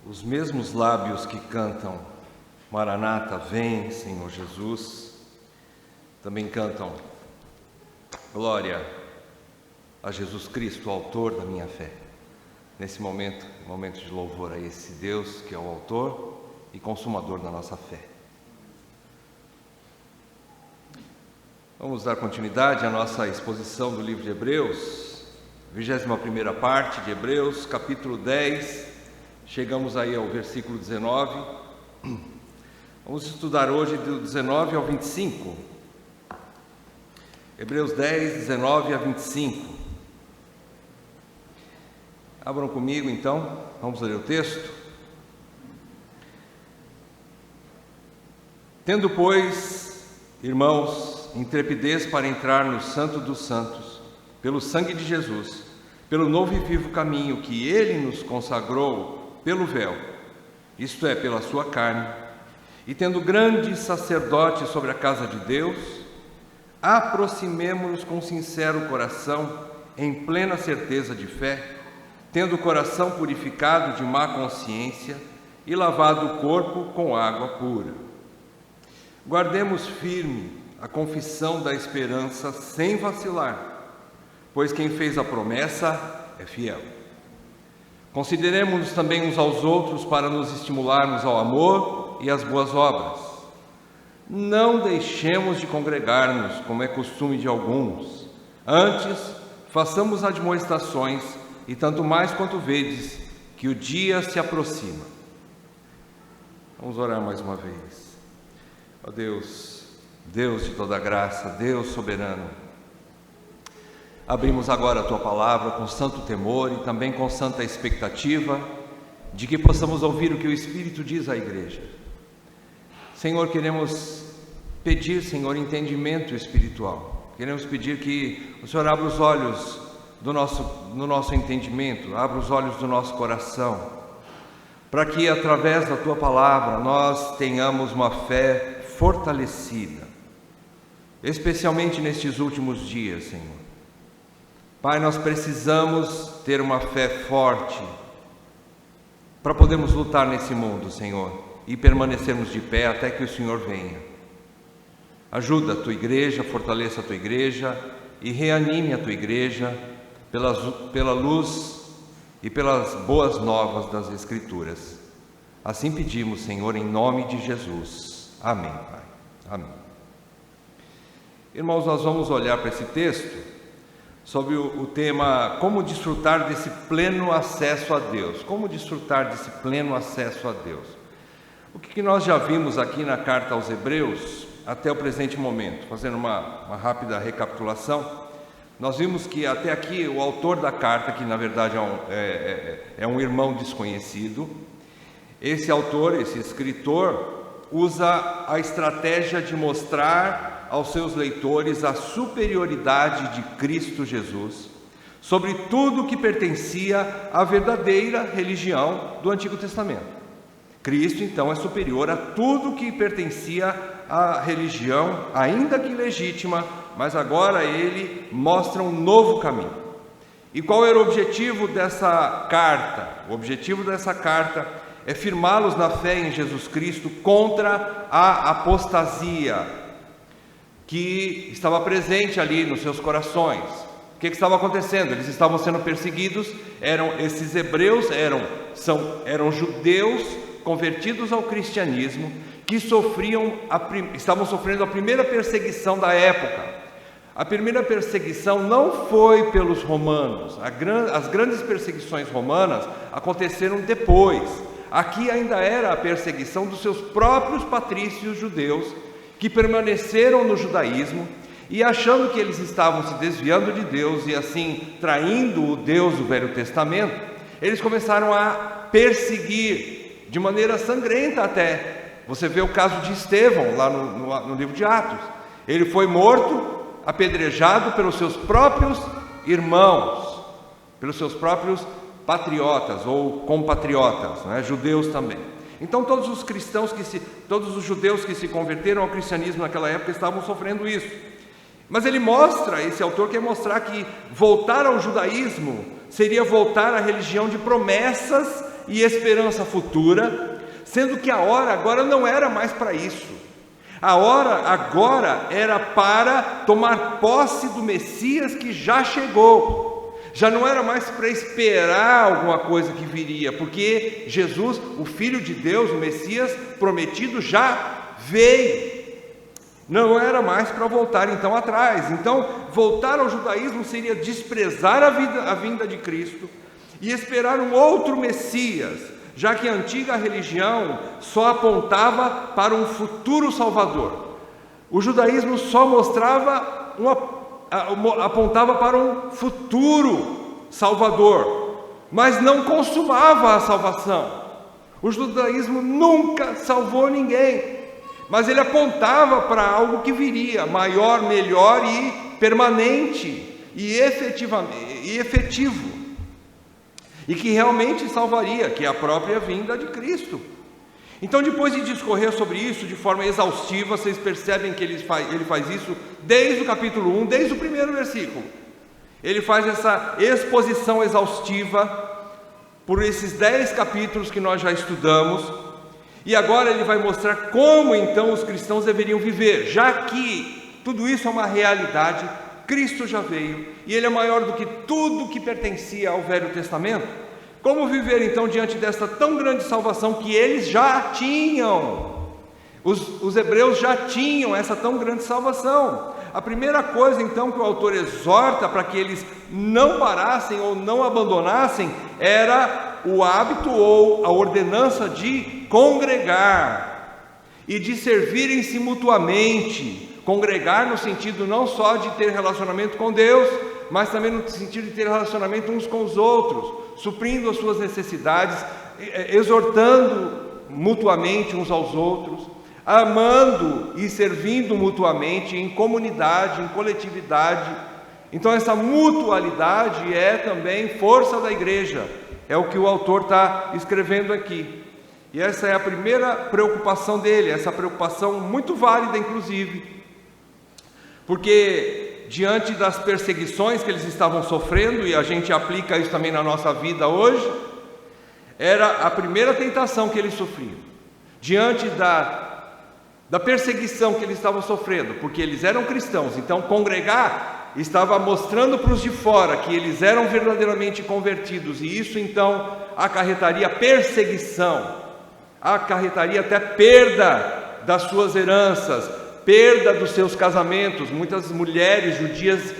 Os mesmos lábios que cantam Maranata, vem, Senhor Jesus, também cantam glória a Jesus Cristo, o autor da minha fé. Nesse momento de louvor a esse Deus que é o autor e consumador da nossa fé. Vamos dar continuidade à nossa exposição do livro de Hebreus, 21ª parte de Hebreus, capítulo 10, chegamos aí ao versículo 19, vamos estudar hoje do 19 ao 25, Hebreus 10, 19 a 25, abram comigo então, vamos ler o texto. Tendo, pois, irmãos, intrepidez para entrar no Santo dos Santos, pelo sangue de Jesus, pelo novo e vivo caminho que Ele nos consagrou pelo véu, isto é, pela sua carne, e tendo grande sacerdote sobre a casa de Deus, aproximemo-nos com sincero coração, em plena certeza de fé, tendo o coração purificado de má consciência e lavado o corpo com água pura. Guardemos firme a confissão da esperança sem vacilar, pois quem fez a promessa é fiel. Consideremos-nos também uns aos outros para nos estimularmos ao amor e às boas obras. Não deixemos de congregar-nos, como é costume de alguns. Antes, façamos admoestações, e tanto mais quanto vedes que o dia se aproxima. Vamos orar mais uma vez. Ó Deus, Deus de toda graça, Deus soberano, abrimos agora a Tua Palavra com santo temor e também com santa expectativa de que possamos ouvir o que o Espírito diz à Igreja. Senhor, queremos pedir, Senhor, entendimento espiritual. Queremos pedir que o Senhor abra os olhos do nosso entendimento, abra os olhos do nosso coração, para que através da Tua Palavra nós tenhamos uma fé fortalecida, especialmente nestes últimos dias, Senhor. Pai, nós precisamos ter uma fé forte para podermos lutar nesse mundo, Senhor, e permanecermos de pé até que o Senhor venha. Ajuda a Tua igreja, fortaleça a Tua igreja e reanime a Tua igreja pela luz e pelas boas novas das Escrituras. Assim pedimos, Senhor, em nome de Jesus. Amém, Pai. Amém. Irmãos, nós vamos olhar para esse texto sobre o tema como desfrutar desse pleno acesso a Deus. Como desfrutar desse pleno acesso a Deus. O que nós já vimos aqui na carta aos Hebreus até o presente momento, fazendo uma rápida recapitulação, nós vimos que até aqui o autor da carta, que na verdade é um irmão desconhecido, esse autor, esse escritor, usa a estratégia de mostrar aos seus leitores a superioridade de Cristo Jesus sobre tudo que pertencia à verdadeira religião do Antigo Testamento. Cristo, então, é superior a tudo que pertencia à religião, ainda que legítima, mas agora ele mostra um novo caminho. E qual era o objetivo dessa carta? O objetivo dessa carta é firmá-los na fé em Jesus Cristo contra a apostasia que estava presente ali nos seus corações. O que estava acontecendo? Eles estavam sendo perseguidos, esses hebreus eram judeus convertidos ao cristianismo, que estavam sofrendo a primeira perseguição da época. A primeira perseguição não foi pelos romanos, as grandes perseguições romanas aconteceram depois. Aqui ainda era a perseguição dos seus próprios patrícios judeus, que permaneceram no judaísmo e achando que eles estavam se desviando de Deus e assim traindo o Deus do Velho Testamento, eles começaram a perseguir de maneira sangrenta até. Você vê o caso de Estevão lá no livro de Atos. Ele foi morto, apedrejado pelos seus próprios irmãos, pelos seus próprios patriotas ou compatriotas, né? Judeus também. Então todos os judeus que se converteram ao cristianismo naquela época estavam sofrendo isso. Mas esse autor quer mostrar que voltar ao judaísmo seria voltar à religião de promessas e esperança futura, sendo que a hora agora não era mais para isso. A hora agora era para tomar posse do Messias que já chegou. Já não era mais para esperar alguma coisa que viria, porque Jesus, o Filho de Deus, o Messias prometido, já veio. Não era mais para voltar então atrás. Então, voltar ao judaísmo seria desprezar a vinda de Cristo e esperar um outro Messias, já que a antiga religião só apontava para um futuro Salvador. O judaísmo só apontava para um futuro Salvador, mas não consumava a salvação. O judaísmo nunca salvou ninguém, mas ele apontava para algo que viria, maior, melhor e permanente e efetivo, e que realmente salvaria, que é a própria vinda de Cristo. Então, depois de discorrer sobre isso de forma exaustiva, vocês percebem que ele faz isso desde o capítulo 1, desde o primeiro versículo. Ele faz essa exposição exaustiva por esses 10 capítulos que nós já estudamos, e agora ele vai mostrar como então os cristãos deveriam viver, já que tudo isso é uma realidade. Cristo já veio, e Ele é maior do que tudo que pertencia ao Velho Testamento. Como viver então diante desta tão grande salvação que eles já tinham? Os hebreus já tinham essa tão grande salvação. A primeira coisa então que o autor exorta para que eles não parassem ou não abandonassem era o hábito ou a ordenança de congregar e de servirem-se mutuamente. Congregar no sentido não só de ter relacionamento com Deus, mas também no sentido de ter relacionamento uns com os outros, suprindo as suas necessidades, exortando mutuamente uns aos outros, amando e servindo mutuamente em comunidade, em coletividade. Então essa mutualidade é também força da igreja, é o que o autor está escrevendo aqui. E essa é a primeira preocupação dele, essa preocupação muito válida inclusive, porque diante das perseguições que eles estavam sofrendo, e a gente aplica isso também na nossa vida hoje, era a primeira tentação que eles sofriam, diante da perseguição que eles estavam sofrendo, porque eles eram cristãos. Então congregar estava mostrando para os de fora que eles eram verdadeiramente convertidos, e isso então acarretaria perseguição, acarretaria até perda das suas heranças, perda dos seus casamentos. Muitas mulheres judias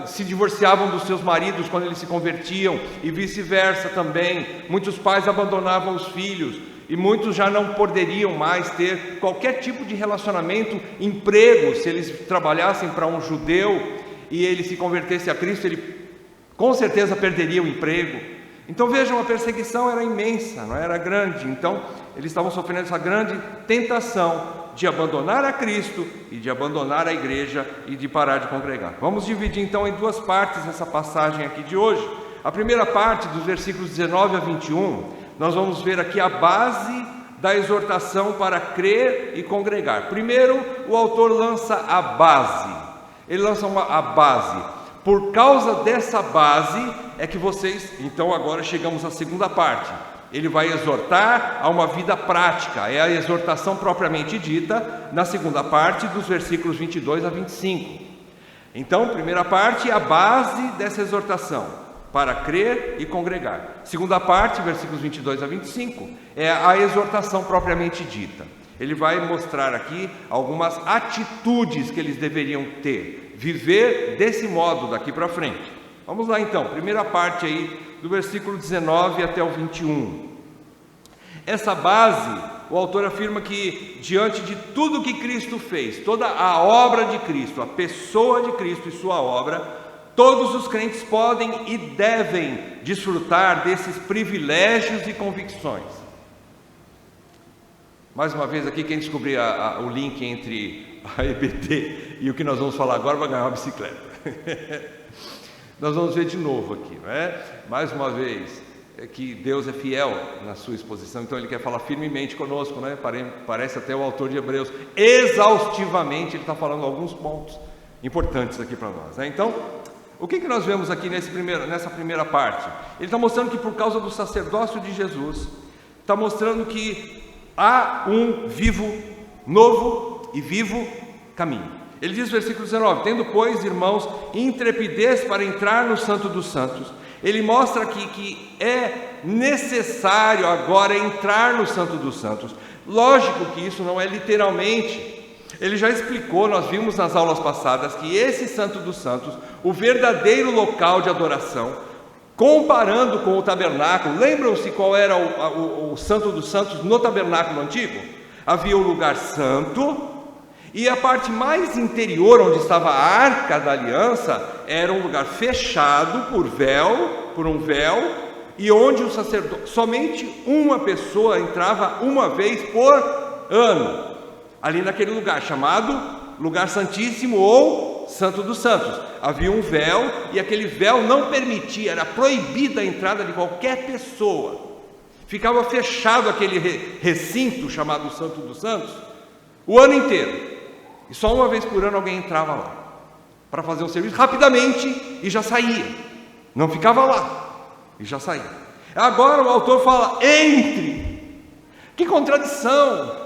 se divorciavam dos seus maridos quando eles se convertiam, e vice-versa também. Muitos pais abandonavam os filhos, e muitos já não poderiam mais ter qualquer tipo de relacionamento, emprego. Se eles trabalhassem para um judeu e ele se convertesse a Cristo, ele com certeza perderia o emprego. Então vejam, a perseguição era imensa, não era grande. Então eles estavam sofrendo essa grande tentação de abandonar a Cristo e de abandonar a igreja e de parar de congregar. Vamos dividir então em duas partes essa passagem aqui de hoje. A primeira parte, dos versículos 19 a 21, nós vamos ver aqui a base da exortação para crer e congregar. Primeiro, o autor lança a base. Ele lança a base. Por causa dessa base é que vocês... Então agora chegamos à segunda parte. Ele vai exortar a uma vida prática, é a exortação propriamente dita, na segunda parte, dos versículos 22 a 25. Então, primeira parte, a base dessa exortação, para crer e congregar. Segunda parte, versículos 22 a 25, é a exortação propriamente dita. Ele vai mostrar aqui algumas atitudes que eles deveriam ter, viver desse modo daqui para frente. Vamos lá então, primeira parte aí, do versículo 19 até o 21. Essa base, o autor afirma que diante de tudo que Cristo fez, toda a obra de Cristo, a pessoa de Cristo e sua obra, todos os crentes podem e devem desfrutar desses privilégios e convicções. Mais uma vez aqui, quem descobrir o link entre a EBD e o que nós vamos falar agora vai ganhar uma bicicleta. Nós vamos ver de novo aqui, não é? Mais uma vez, que Deus é fiel na sua exposição, então Ele quer falar firmemente conosco, né? Parece até o autor de Hebreus, exaustivamente, ele está falando alguns pontos importantes aqui para nós, né? Então, O que nós vemos aqui nessa primeira parte? Ele está mostrando que por causa do sacerdócio de Jesus, está mostrando que há um novo e vivo caminho. Ele diz, versículo 19: tendo, pois, irmãos, intrepidez para entrar no Santo dos Santos. Ele mostra aqui que é necessário agora entrar no Santo dos Santos. Lógico que isso não é literalmente. Ele já explicou, nós vimos nas aulas passadas, que esse Santo dos Santos, o verdadeiro local de adoração, comparando com o tabernáculo, lembram-se qual era o Santo dos Santos no tabernáculo antigo? Havia o lugar santo, e a parte mais interior, onde estava a Arca da Aliança, era um lugar fechado por um véu, e onde o sacerdote, somente uma pessoa entrava uma vez por ano, ali naquele lugar, chamado Lugar Santíssimo ou Santo dos Santos. Havia um véu, e aquele véu não permitia, era proibida a entrada de qualquer pessoa. Ficava fechado aquele recinto chamado Santo dos Santos o ano inteiro, e só uma vez por ano alguém entrava lá para fazer um serviço rapidamente e já saía, não ficava lá e já saía. Agora o autor fala: entre. Que contradição!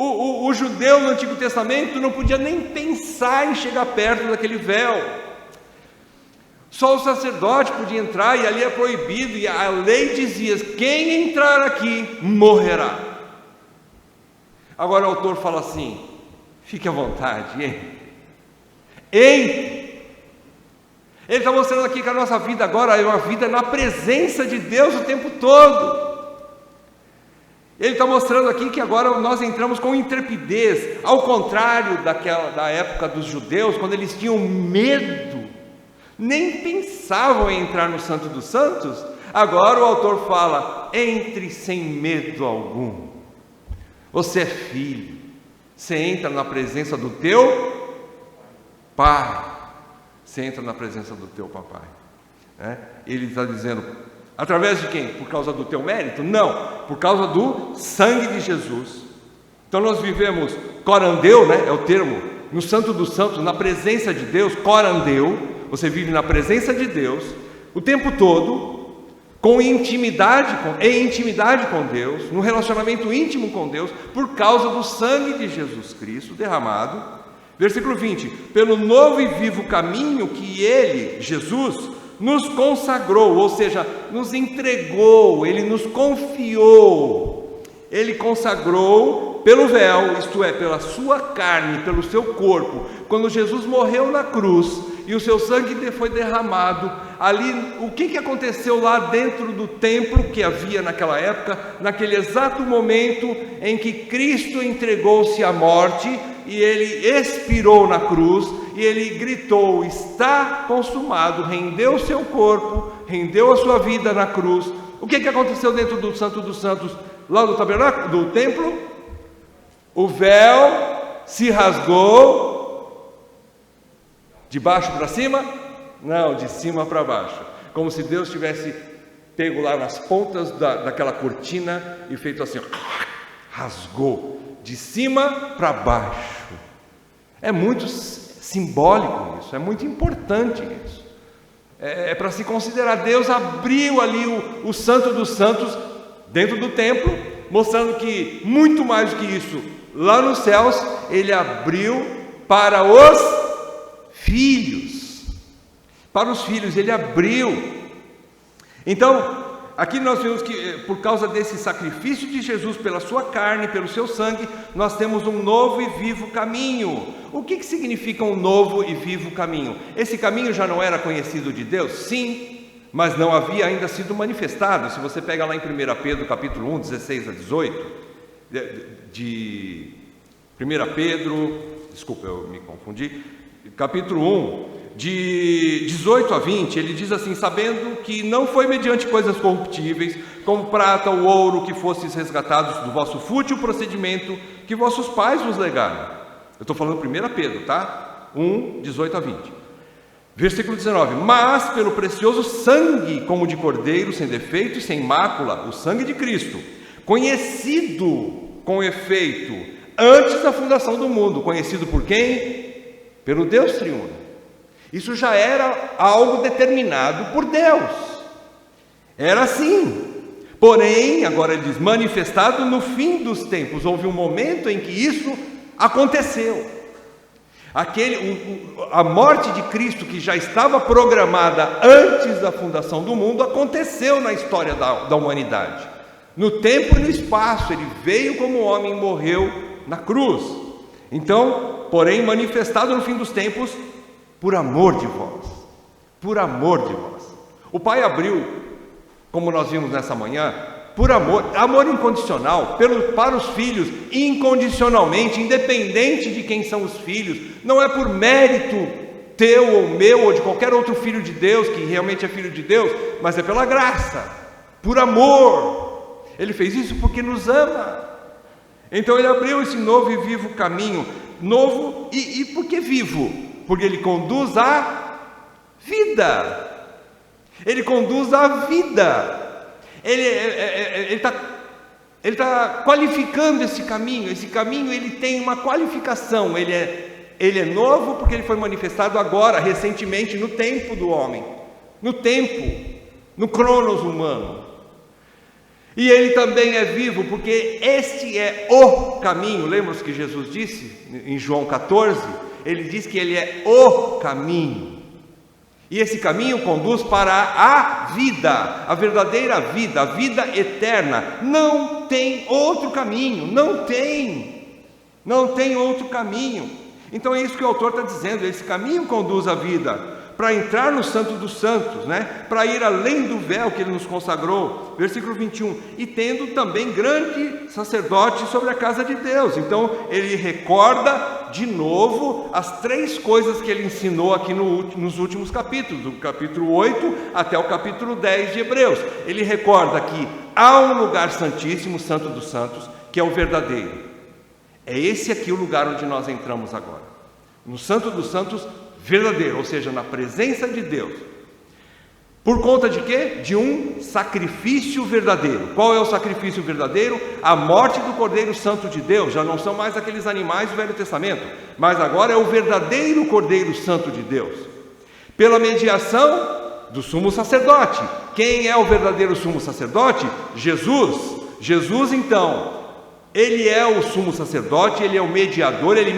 O judeu no Antigo Testamento não podia nem pensar em chegar perto daquele véu. Só o sacerdote podia entrar, e ali é proibido, e a lei dizia: quem entrar aqui morrerá. Agora o autor fala assim: fique à vontade, entre. Ele está mostrando aqui que a nossa vida agora é uma vida na presença de Deus o tempo todo. Ele está mostrando aqui que agora nós entramos com intrepidez, ao contrário da época dos judeus, quando eles tinham medo, nem pensavam em entrar no Santo dos Santos. Agora o autor fala: entre sem medo algum. Você é filho, você entra na presença do teu pai, você entra na presença do teu papai. Ele está dizendo: através de quem? Por causa do teu mérito? Não, por causa do sangue de Jesus. Então nós vivemos corandeu, é o termo, no Santo dos Santos, na presença de Deus. Corandeu, você vive na presença de Deus o tempo todo, em intimidade com Deus, no relacionamento íntimo com Deus, por causa do sangue de Jesus Cristo derramado. Versículo 20: pelo novo e vivo caminho que Ele, Jesus, nos consagrou, ou seja, nos entregou, Ele nos confiou. Ele consagrou pelo véu, isto é, pela sua carne, pelo seu corpo. Quando Jesus morreu na cruz e o seu sangue foi derramado, ali, o que aconteceu lá dentro do templo que havia naquela época? Naquele exato momento em que Cristo entregou-se à morte, e Ele expirou na cruz, e Ele gritou: está consumado, rendeu o seu corpo, rendeu a sua vida na cruz. O que aconteceu dentro do Santo dos Santos, lá do tabernáculo, do templo? O véu se rasgou de baixo para cima? Não, de cima para baixo, como se Deus tivesse pego lá nas pontas daquela cortina e feito assim, rasgou de cima para baixo. É muito simbólico isso, é muito importante isso. É para se considerar. Deus abriu ali o Santo dos Santos dentro do templo, mostrando que muito mais do que isso, lá nos céus, Ele abriu para os filhos. Para os filhos Ele abriu. Então, aqui nós vemos que por causa desse sacrifício de Jesus pela sua carne, pelo seu sangue, nós temos um novo e vivo caminho. O que significa um novo e vivo caminho? Esse caminho já não era conhecido de Deus? Sim, mas não havia ainda sido manifestado. Se você pega lá em 1 Pedro capítulo 1, 16 a 18, de 1 Pedro, desculpa, eu me confundi, capítulo 1, de 18 a 20, ele diz assim: sabendo que não foi mediante coisas corruptíveis, como prata ou ouro, que fostes resgatados do vosso fútil procedimento que vossos pais vos legaram. Eu estou falando 1 Pedro, tá? 1, 18 a 20. Versículo 19: mas pelo precioso sangue, como de cordeiro, sem defeito e sem mácula, o sangue de Cristo, conhecido com efeito antes da fundação do mundo. Conhecido por quem? Pelo Deus triuno. Isso já era algo determinado por Deus. Era assim. Porém, agora ele diz, manifestado no fim dos tempos. Houve um momento em que isso aconteceu. A morte de Cristo, que já estava programada antes da fundação do mundo, aconteceu na história da humanidade. No tempo e no espaço, ele veio como homem e morreu na cruz. Então, porém, manifestado no fim dos tempos, por amor de vós. Por amor de vós. O Pai abriu, como nós vimos nessa manhã, por amor incondicional, para os filhos, incondicionalmente, independente de quem são os filhos. Não é por mérito teu ou meu ou de qualquer outro filho de Deus, que realmente é filho de Deus, mas é pela graça, por amor. Ele fez isso porque nos ama. Então ele abriu esse novo e vivo caminho. Novo e por que vivo? Porque ele conduz à vida. Ele conduz à vida. Ele está qualificando esse caminho. Esse caminho ele tem uma qualificação. Ele é novo porque ele foi manifestado agora, recentemente, no tempo do homem, no tempo, no cronos humano. E ele também é vivo porque este é o caminho. Lembra-se que Jesus disse em João 14? Ele diz que ele é o caminho. E esse caminho conduz para a vida, a verdadeira vida, a vida eterna. Não tem outro caminho, não tem outro caminho. Então é isso que o autor está dizendo, esse caminho conduz à vida, para entrar no Santo dos Santos, para ir além do véu que ele nos consagrou, versículo 21, e tendo também grande sacerdote sobre a casa de Deus. Então ele recorda de novo as 3 coisas que ele ensinou aqui nos últimos capítulos, do capítulo 8 até o capítulo 10 de Hebreus. Ele recorda que há um lugar santíssimo, Santo dos Santos, que é o verdadeiro. É esse aqui o lugar onde nós entramos agora, no Santo dos Santos verdadeiro, ou seja, na presença de Deus. Por conta de quê? De um sacrifício verdadeiro. Qual é o sacrifício verdadeiro? A morte do Cordeiro Santo de Deus. Já não são mais aqueles animais do Velho Testamento, mas agora é o verdadeiro Cordeiro Santo de Deus, pela mediação do sumo sacerdote. Quem é o verdadeiro sumo sacerdote? Jesus então, ele é o sumo sacerdote, ele é o mediador, ele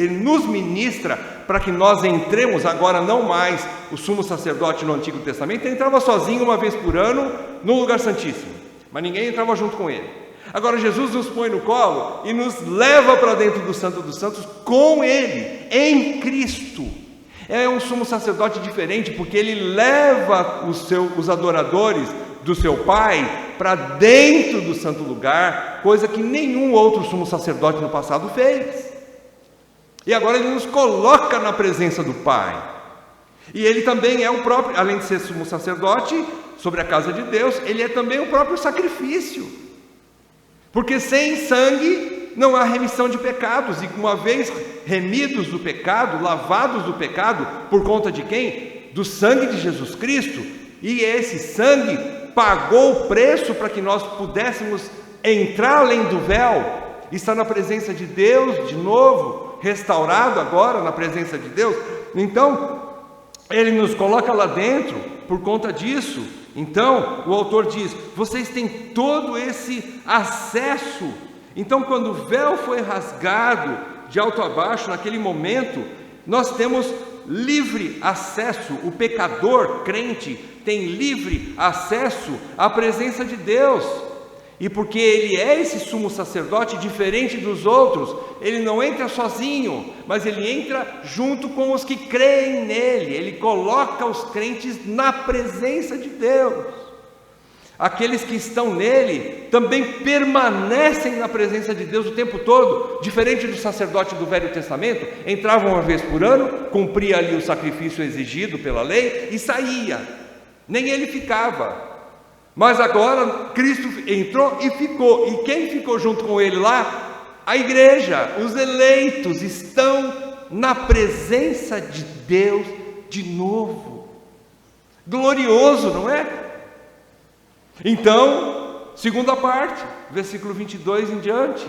nos ministra para que nós entremos agora, não mais o sumo sacerdote no Antigo Testamento. Ele entrava sozinho uma vez por ano no lugar santíssimo, mas ninguém entrava junto com ele. Agora Jesus nos põe no colo e nos leva para dentro do Santo dos Santos com ele, em Cristo. É um sumo sacerdote diferente, porque ele leva os adoradores do seu Pai para dentro do santo lugar, coisa que nenhum outro sumo sacerdote no passado fez. E agora ele nos coloca na presença do Pai. E ele também é o próprio, além de ser sumo sacerdote sobre a casa de Deus, ele é também o próprio sacrifício. Porque sem sangue não há remissão de pecados, e uma vez remidos do pecado, lavados do pecado, por conta de quem? Do sangue de Jesus Cristo. E esse sangue pagou o preço para que nós pudéssemos entrar além do véu, estar na presença de Deus de novo, restaurado agora na presença de Deus. Então ele nos coloca lá dentro por conta disso. Então o autor diz: vocês têm todo esse acesso. Então, quando o véu foi rasgado de alto a baixo, naquele momento, nós temos livre acesso. O pecador crente tem livre acesso à presença de Deus. E porque ele é esse sumo sacerdote diferente dos outros, ele não entra sozinho, mas ele entra junto com os que creem nele. Ele coloca os crentes na presença de Deus. Aqueles que estão nele também permanecem na presença de Deus o tempo todo, diferente do sacerdote do Velho Testamento. Entrava uma vez por ano, cumpria ali o sacrifício exigido pela lei e saía, nem ele ficava. Mas agora Cristo entrou e ficou. E quem ficou junto com ele lá? A igreja, os eleitos estão na presença de Deus de novo. Glorioso, não é? Então, segunda parte, versículo 22 em diante,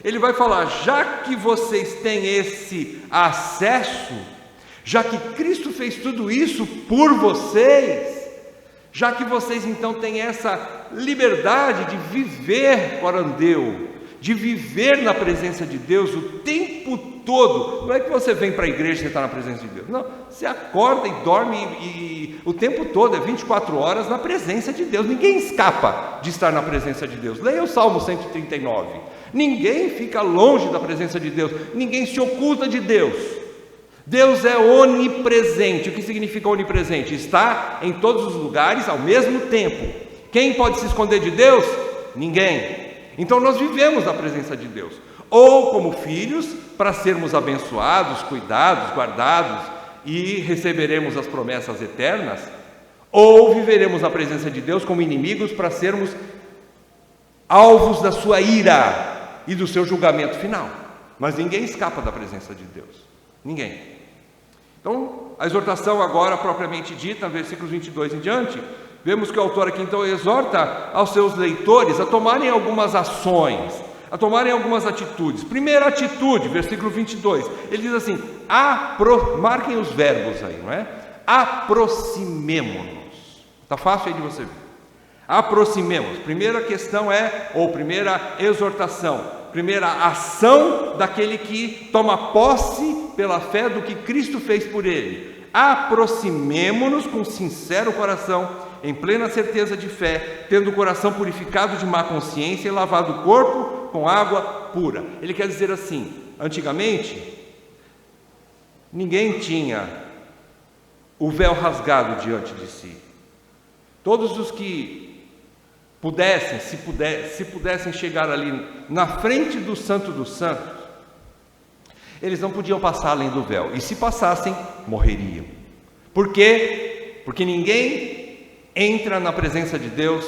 ele vai falar: já que vocês têm esse acesso, Já que Cristo fez tudo isso por vocês, já que vocês então têm essa liberdade de viver corandeu, de viver na presença de Deus o tempo todo. Não é que você vem para a igreja e você está na presença de Deus. Não, você acorda e dorme e o tempo todo, é 24 horas na presença de Deus. Ninguém escapa de estar na presença de Deus. Leia o Salmo 139. Ninguém fica longe da presença de Deus. Ninguém se oculta de Deus. Deus é onipresente. O que significa onipresente? Está em todos os lugares ao mesmo tempo. Quem pode se esconder de Deus? Ninguém. Então nós vivemos na presença de Deus, ou como filhos, para sermos abençoados, cuidados, guardados e receberemos as promessas eternas, ou viveremos na presença de Deus como inimigos para sermos alvos da sua ira e do seu julgamento final. Mas ninguém escapa da presença de Deus, ninguém. Então, a exortação agora propriamente dita, versículos 22 em diante, vemos que o autor aqui então exorta aos seus leitores a tomarem algumas ações, a tomarem algumas atitudes. Primeira atitude, versículo 22, ele diz assim, marquem os verbos aí, não é? Aproximemo-nos. Está fácil aí de você ver. Aproximemos. Primeira questão é, ou primeira exortação, primeira ação daquele que toma posse pela fé do que Cristo fez por ele. Aproximemo-nos com sincero coração, em plena certeza de fé, tendo o coração purificado de má consciência e lavado o corpo com água pura. Ele quer dizer assim, antigamente, ninguém tinha o véu rasgado diante de si. Todos os que pudessem, se pudessem chegar ali na frente do Santo dos Santos, eles não podiam passar além do véu, e se passassem, morreriam. Por quê? Porque ninguém entra na presença de Deus,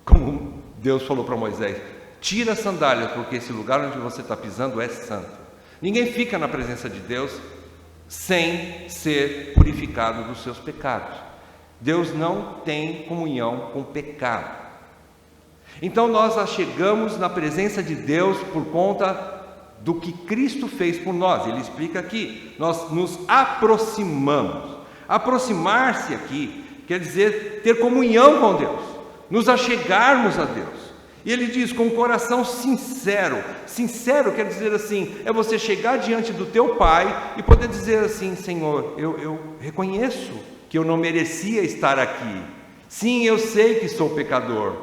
como Deus falou para Moisés, tira as sandálias, porque esse lugar onde você está pisando é santo. Ninguém fica na presença de Deus sem ser purificado dos seus pecados. Deus não tem comunhão com o pecado. Então nós chegamos na presença de Deus por conta do que Cristo fez por nós. Ele explica aqui, nós nos aproximamos. Aproximar-se aqui quer dizer ter comunhão com Deus, nos achegarmos a Deus. E ele diz com um coração sincero. Sincero quer dizer assim, é você chegar diante do teu Pai e poder dizer assim, Senhor, eu reconheço que eu não merecia estar aqui. Sim, eu sei que sou pecador,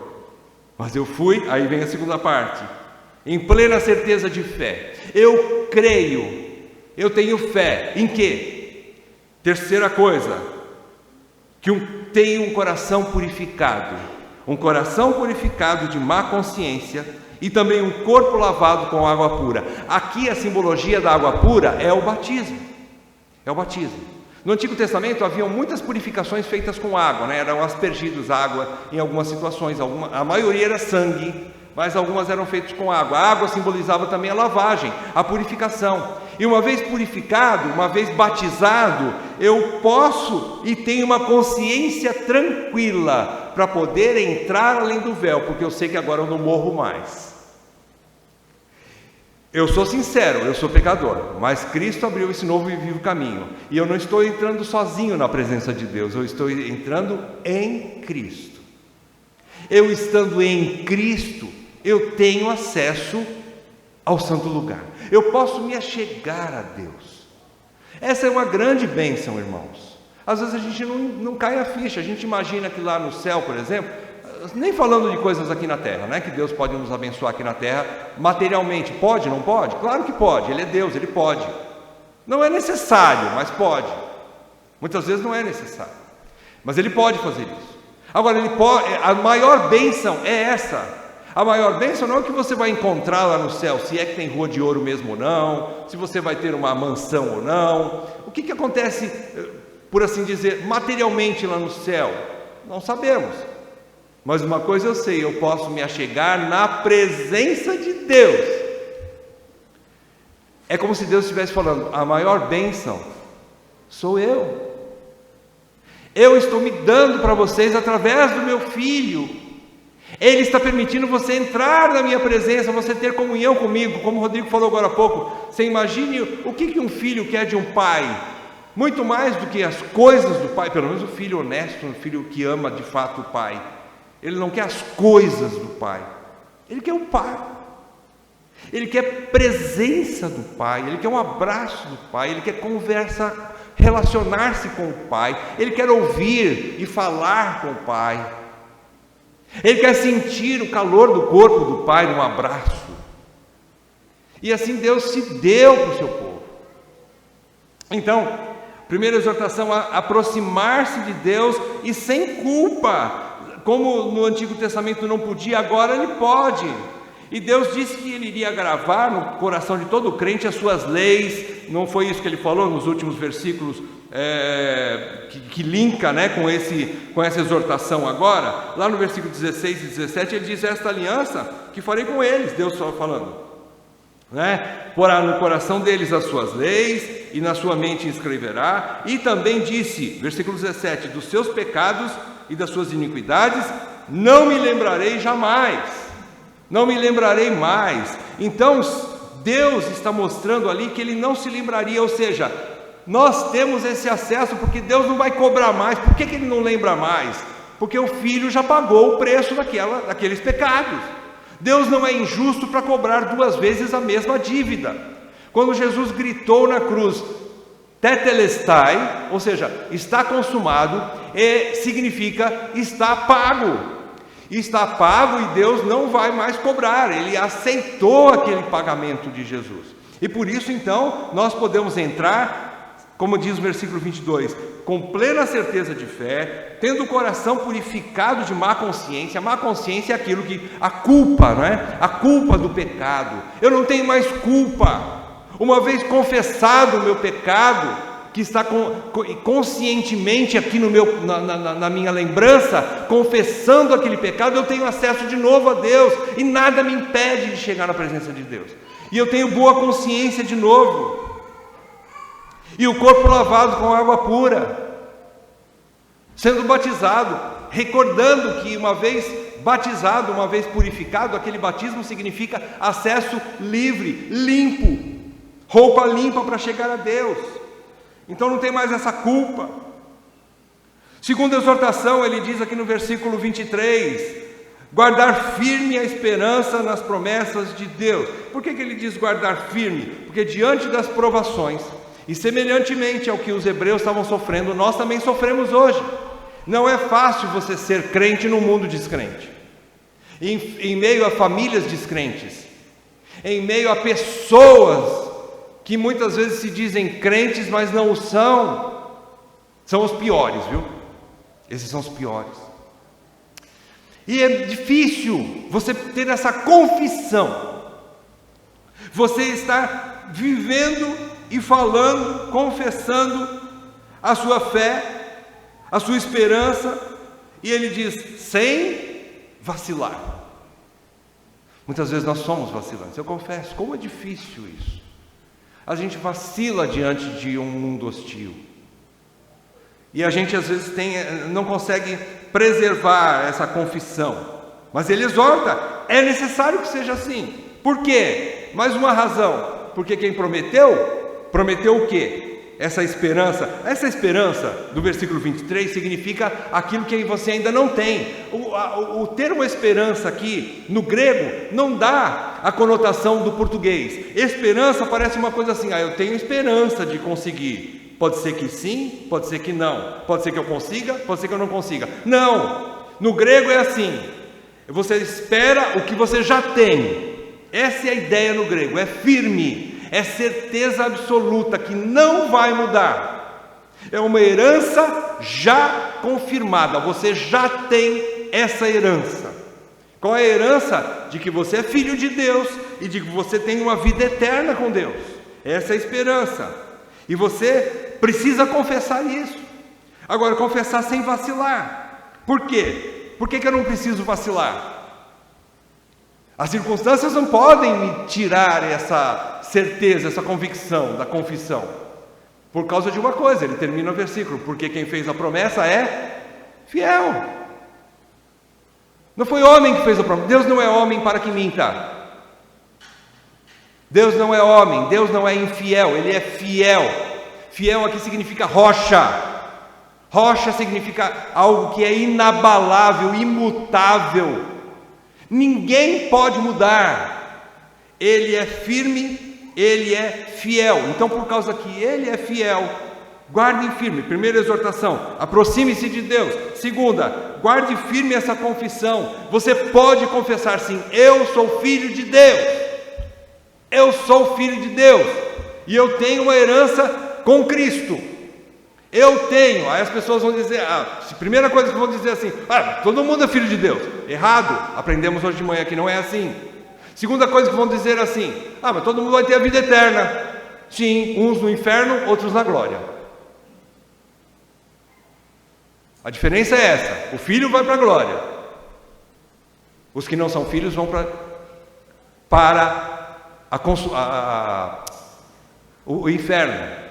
mas eu fui, aí vem a segunda parte, em plena certeza de fé. Eu creio, eu tenho fé, em quê? Terceira coisa, que tenho um coração purificado de má consciência e também um corpo lavado com água pura. Aqui a simbologia da água pura é o batismo. É o batismo. No Antigo Testamento haviam muitas purificações feitas com água, né? Eram aspergidos água em algumas situações, a maioria era sangue, mas algumas eram feitas com água. A água simbolizava também a lavagem, a purificação. E uma vez purificado, uma vez batizado, eu posso e tenho uma consciência tranquila para poder entrar além do véu, porque eu sei que agora eu não morro mais. Eu sou sincero, eu sou pecador, mas Cristo abriu esse novo e vivo caminho. E eu não estou entrando sozinho na presença de Deus, eu estou entrando em Cristo. Eu estando em Cristo, eu tenho acesso ao santo lugar. Eu posso me achegar a Deus. Essa é uma grande bênção, irmãos. Às vezes a gente não cai a ficha. A gente imagina que lá no céu, por exemplo, nem falando de coisas aqui na terra, né? Que Deus pode nos abençoar aqui na terra materialmente. Pode, não pode? Claro que pode. Ele é Deus, Ele pode. Não é necessário, mas pode. Muitas vezes não é necessário, mas Ele pode fazer isso. Agora, Ele pode. A maior bênção é essa. A maior bênção não é o que você vai encontrar lá no céu, se é que tem rua de ouro mesmo ou não, se você vai ter uma mansão ou não. O que acontece, por assim dizer, materialmente lá no céu? Não sabemos. Mas uma coisa eu sei, eu posso me achegar na presença de Deus. É como se Deus estivesse falando, a maior bênção sou eu. Eu estou me dando para vocês através do meu Filho. Ele está permitindo você entrar na minha presença, você ter comunhão comigo, como o Rodrigo falou agora há pouco. Você imagine o que um filho quer de um pai, muito mais do que as coisas do Pai, pelo menos o filho honesto, o filho que ama de fato o Pai. Ele não quer as coisas do Pai, ele quer o Pai. Ele quer presença do Pai, ele quer um abraço do Pai, ele quer conversa, relacionar-se com o Pai, ele quer ouvir e falar com o Pai, ele quer sentir o calor do corpo do Pai num abraço. E assim Deus se deu para o seu povo. Então, primeira exortação a aproximar-se de Deus e sem culpa. Como no Antigo Testamento não podia, agora ele pode. E Deus disse que ele iria gravar no coração de todo crente as suas leis. Não foi isso que ele falou nos últimos versículos que linka, né, com essa exortação agora? Lá no versículo 16 e 17 ele diz: esta aliança que farei com eles, Deus só falando, né? Porá no coração deles as suas leis e na sua mente escreverá. E também disse, versículo 17: dos seus pecados e das suas iniquidades não me lembrarei jamais, não me lembrarei mais. Então Deus está mostrando ali que ele não se lembraria, ou seja, nós temos esse acesso porque Deus não vai cobrar mais. Por que ele não lembra mais? Porque o Filho já pagou o preço daqueles pecados. Deus não é injusto para cobrar duas vezes a mesma dívida. Quando Jesus gritou na cruz, tetelestai, ou seja, está consumado, significa está pago. Está pago e Deus não vai mais cobrar. Ele aceitou aquele pagamento de Jesus. E por isso então nós podemos entrar, como diz o versículo 22, com plena certeza de fé, tendo o coração purificado de má consciência. A má consciência é aquilo que, a culpa, não é? A culpa do pecado. Eu não tenho mais culpa. Uma vez confessado o meu pecado, que está conscientemente aqui na minha lembrança, confessando aquele pecado, eu tenho acesso de novo a Deus, e nada me impede de chegar na presença de Deus. E eu tenho boa consciência de novo. E o corpo lavado com água pura, sendo batizado, recordando que uma vez batizado, uma vez purificado, aquele batismo significa acesso livre, limpo, roupa limpa para chegar a Deus. Então não tem mais essa culpa. Segunda exortação, ele diz aqui no versículo 23, guardar firme a esperança nas promessas de Deus. Por que ele diz guardar firme? Porque diante das provações, e semelhantemente ao que os hebreus estavam sofrendo, nós também sofremos hoje. Não é fácil você ser crente no mundo descrente, em meio a famílias descrentes, em meio a pessoas que muitas vezes se dizem crentes, mas não o são. São os piores, viu? Esses são os piores. E é difícil você ter essa confissão. Você está vivendo e falando, confessando a sua fé, a sua esperança, e ele diz, sem vacilar. Muitas vezes nós somos vacilantes, eu confesso, como é difícil isso. A gente vacila diante de um mundo hostil, e a gente às vezes não consegue preservar essa confissão, mas ele exorta, é necessário que seja assim. Por quê? Mais uma razão, porque quem prometeu o quê? Essa esperança do versículo 23 significa aquilo que você ainda não tem. O termo esperança aqui, no grego, não dá a conotação do português. Esperança parece uma coisa assim, eu tenho esperança de conseguir. Pode ser que sim, pode ser que não. Pode ser que eu consiga, pode ser que eu não consiga. Não, no grego é assim, você espera o que você já tem. Essa é a ideia no grego, é firme. É certeza absoluta que não vai mudar. É uma herança já confirmada. Você já tem essa herança. Qual é a herança? De que você é filho de Deus e de que você tem uma vida eterna com Deus. Essa é a esperança. E você precisa confessar isso. Agora, confessar sem vacilar. Por quê? Por que eu não preciso vacilar? As circunstâncias não podem me tirar essa certeza, essa convicção da confissão. Por causa de uma coisa, ele termina o versículo, porque quem fez a promessa é fiel. Não foi homem que fez a promessa. Deus não é homem para que minta. Deus não é homem, Deus não é infiel, Ele é fiel. Fiel aqui significa rocha. Rocha significa algo que é inabalável, imutável. Ninguém pode mudar. Ele é firme, ele é fiel. Então, por causa que ele é fiel, guardem firme. Primeira exortação, aproxime-se de Deus. Segunda, guarde firme essa confissão. Você pode confessar sim, eu sou filho de Deus. Eu sou filho de Deus. E eu tenho uma herança com Cristo. Eu tenho. Aí as pessoas vão dizer, a primeira coisa que vão dizer assim, todo mundo é filho de Deus. Errado. Aprendemos hoje de manhã que não é assim. Segunda coisa que vão dizer assim, mas todo mundo vai ter a vida eterna. Sim, uns no inferno, outros na glória. A diferença é essa, o filho vai para a glória. Os que não são filhos vão para o inferno.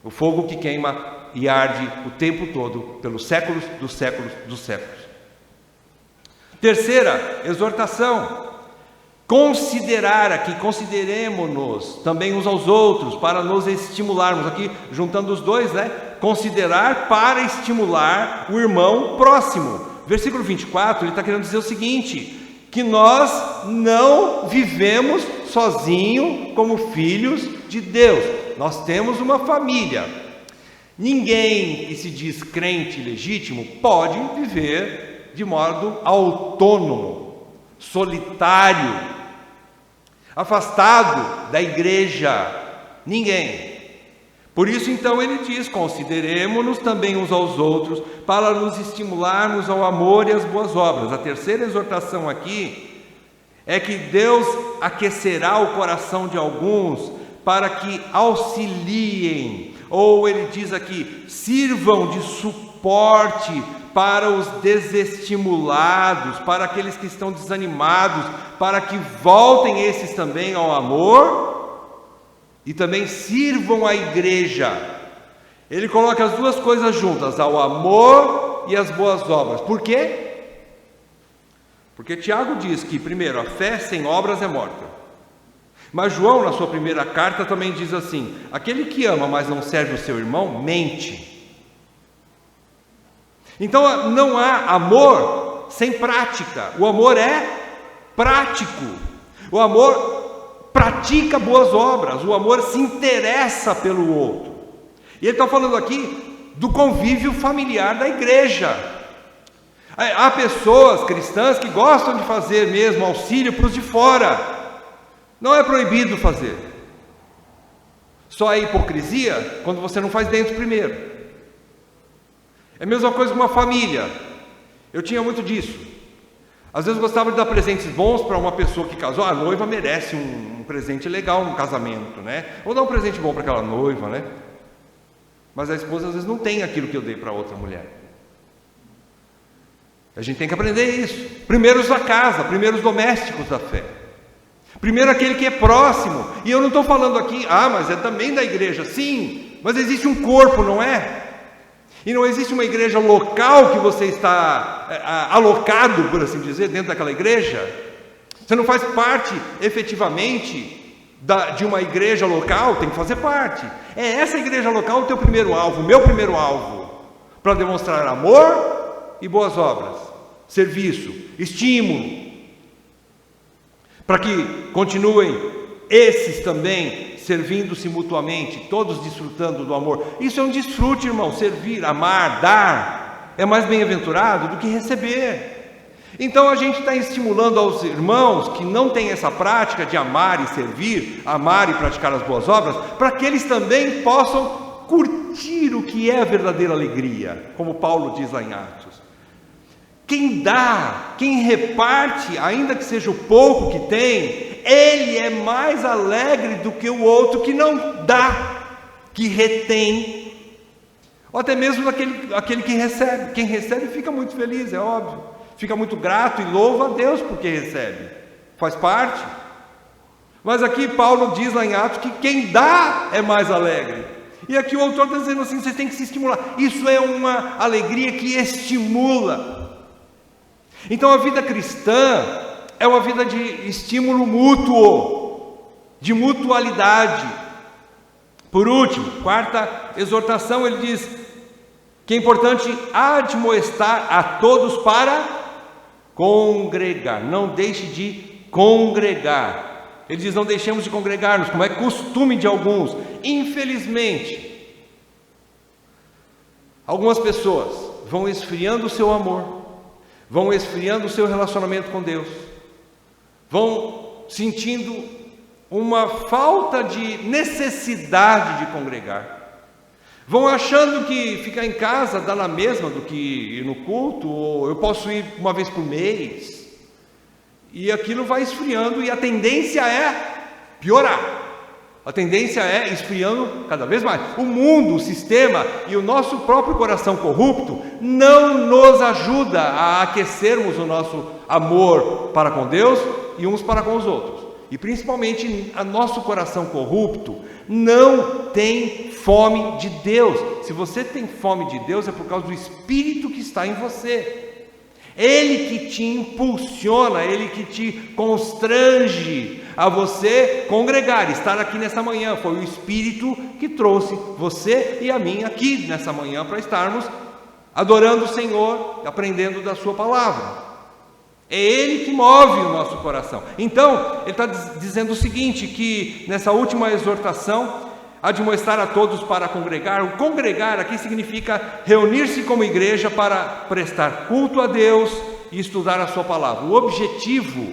O fogo que queima e arde o tempo todo, pelos séculos dos séculos dos séculos. Terceira exortação, considerar aqui, consideremos-nos também uns aos outros, para nos estimularmos, aqui juntando os dois, né? Considerar para estimular o irmão próximo. Versículo 24, ele está querendo dizer o seguinte, que nós não vivemos sozinhos como filhos de Deus. Nós temos uma família. Ninguém que se diz crente legítimo pode viver de modo autônomo, solitário, afastado da igreja. Ninguém. Por isso então ele diz, consideremos-nos também uns aos outros para nos estimularmos ao amor e às boas obras. A terceira exortação aqui é que Deus aquecerá o coração de alguns para que auxiliem, ou ele diz aqui, sirvam de suporte para os desestimulados, para aqueles que estão desanimados, para que voltem esses também ao amor e também sirvam a igreja. Ele coloca as duas coisas juntas, ao amor e as boas obras. Por quê? Porque Tiago diz que, primeiro, a fé sem obras é morta. Mas João, na sua primeira carta, também diz assim, aquele que ama, mas não serve o seu irmão, mente. Então não há amor sem prática. O amor é prático. O amor pratica boas obras. O amor se interessa pelo outro. E ele está falando aqui do convívio familiar da igreja. Há pessoas cristãs que gostam de fazer mesmo auxílio para os de fora. Não é proibido fazer. Só é hipocrisia quando você não faz dentro primeiro. É a mesma coisa com uma família. Eu tinha muito disso. Às vezes eu gostava de dar presentes bons para uma pessoa que casou. A noiva merece um presente legal no casamento, né? Vou dar um presente bom para aquela noiva, né? Mas a esposa às vezes não tem aquilo que eu dei para outra mulher. A gente tem que aprender isso. Primeiro os da casa, primeiro os domésticos da fé. Primeiro aquele que é próximo. E eu não estou falando aqui, mas é também da igreja. Sim, mas existe um corpo, não é? E não existe uma igreja local que você está alocado, por assim dizer, dentro daquela igreja. Você não faz parte efetivamente de uma igreja local, tem que fazer parte. É essa igreja local o teu primeiro alvo, o meu primeiro alvo, para demonstrar amor e boas obras, serviço, estímulo, para que continuem esses também servindo-se mutuamente, todos desfrutando do amor. Isso é um desfrute, irmão. Servir, amar, dar é mais bem-aventurado do que receber. Então a gente está estimulando aos irmãos que não têm essa prática de amar e servir, amar e praticar as boas obras, para que eles também possam curtir o que é a verdadeira alegria, como Paulo diz lá em Atos. Quem dá, quem reparte, ainda que seja o pouco que tem, ele é mais alegre do que o outro que não dá, que retém, ou até mesmo aquele que recebe. Quem recebe fica muito feliz, é óbvio, fica muito grato e louva a Deus porque recebe, faz parte. Mas aqui Paulo diz lá em Atos que quem dá é mais alegre. E aqui o autor está dizendo assim, vocês têm que se estimular. Isso é uma alegria que estimula. Então a vida cristã é uma vida de estímulo mútuo, de mutualidade. Por último, quarta exortação, ele diz que é importante admoestar a todos para congregar. Não deixe de congregar. Ele diz: não deixemos de congregar-nos, como é costume de alguns. Infelizmente, algumas pessoas vão esfriando o seu amor, vão esfriando o seu relacionamento com Deus, vão sentindo uma falta de necessidade de congregar, vão achando que ficar em casa dá na mesma do que ir no culto, ou eu posso ir uma vez por mês, e aquilo vai esfriando, e a tendência é piorar, a tendência é esfriando cada vez mais. O mundo, o sistema e o nosso próprio coração corrupto não nos ajuda a aquecermos o nosso amor para com Deus e uns para com os outros. E principalmente o nosso coração corrupto não tem fome de Deus. Se você tem fome de Deus, é por causa do Espírito que está em você. Ele que te impulsiona, Ele que te constrange a você congregar, estar aqui nessa manhã. Foi o Espírito que trouxe você e a mim aqui nessa manhã para estarmos adorando o Senhor, aprendendo da sua palavra. É Ele que move o nosso coração. Então, ele está dizendo o seguinte, que nessa última exortação, admoestar a todos para congregar. O congregar aqui significa reunir-se como igreja para prestar culto a Deus e estudar a sua palavra. O objetivo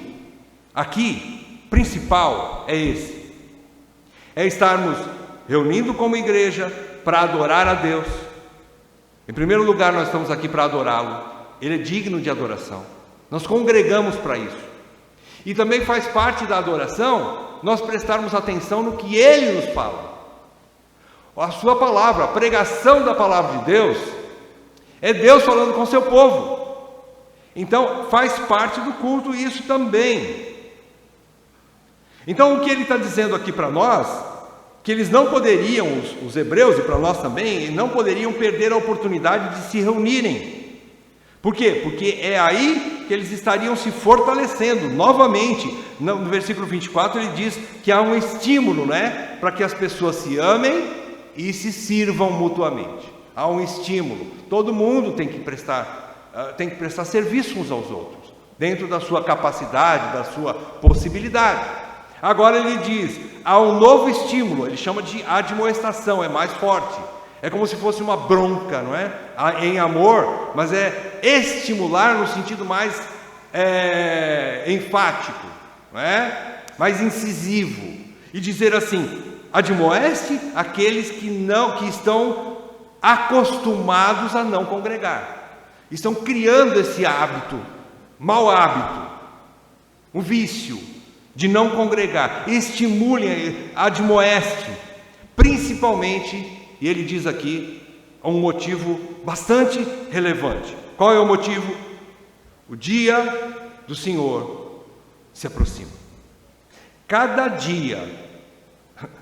aqui, principal, é esse. É estarmos reunindo como igreja para adorar a Deus. Em primeiro lugar, nós estamos aqui para adorá-lo. Ele é digno de adoração. Nós congregamos para isso. E também faz parte da adoração nós prestarmos atenção no que Ele nos fala. A sua palavra, a pregação da palavra de Deus, é Deus falando com o seu povo. Então faz parte do culto isso também. Então o que ele está dizendo aqui para nós, que eles não poderiam, os hebreus e para nós também, não poderiam perder a oportunidade de se reunirem. Por quê? Porque é aí que eles estariam se fortalecendo novamente. No versículo 24 ele diz que há um estímulo, né, para que as pessoas se amem e se sirvam mutuamente. Há um estímulo. Todo mundo tem que prestar serviço uns aos outros, dentro da sua capacidade, da sua possibilidade. Agora ele diz, há um novo estímulo, ele chama de admoestação, é mais forte. É como se fosse uma bronca, não é? Em amor, mas é estimular no sentido mais enfático, não é? Mais incisivo. E dizer assim: admoeste aqueles que estão acostumados a não congregar, estão criando esse hábito, mau hábito, um vício de não congregar. Estimule, admoeste, principalmente. E ele diz aqui um motivo bastante relevante. Qual é o motivo? O dia do Senhor se aproxima. Cada dia,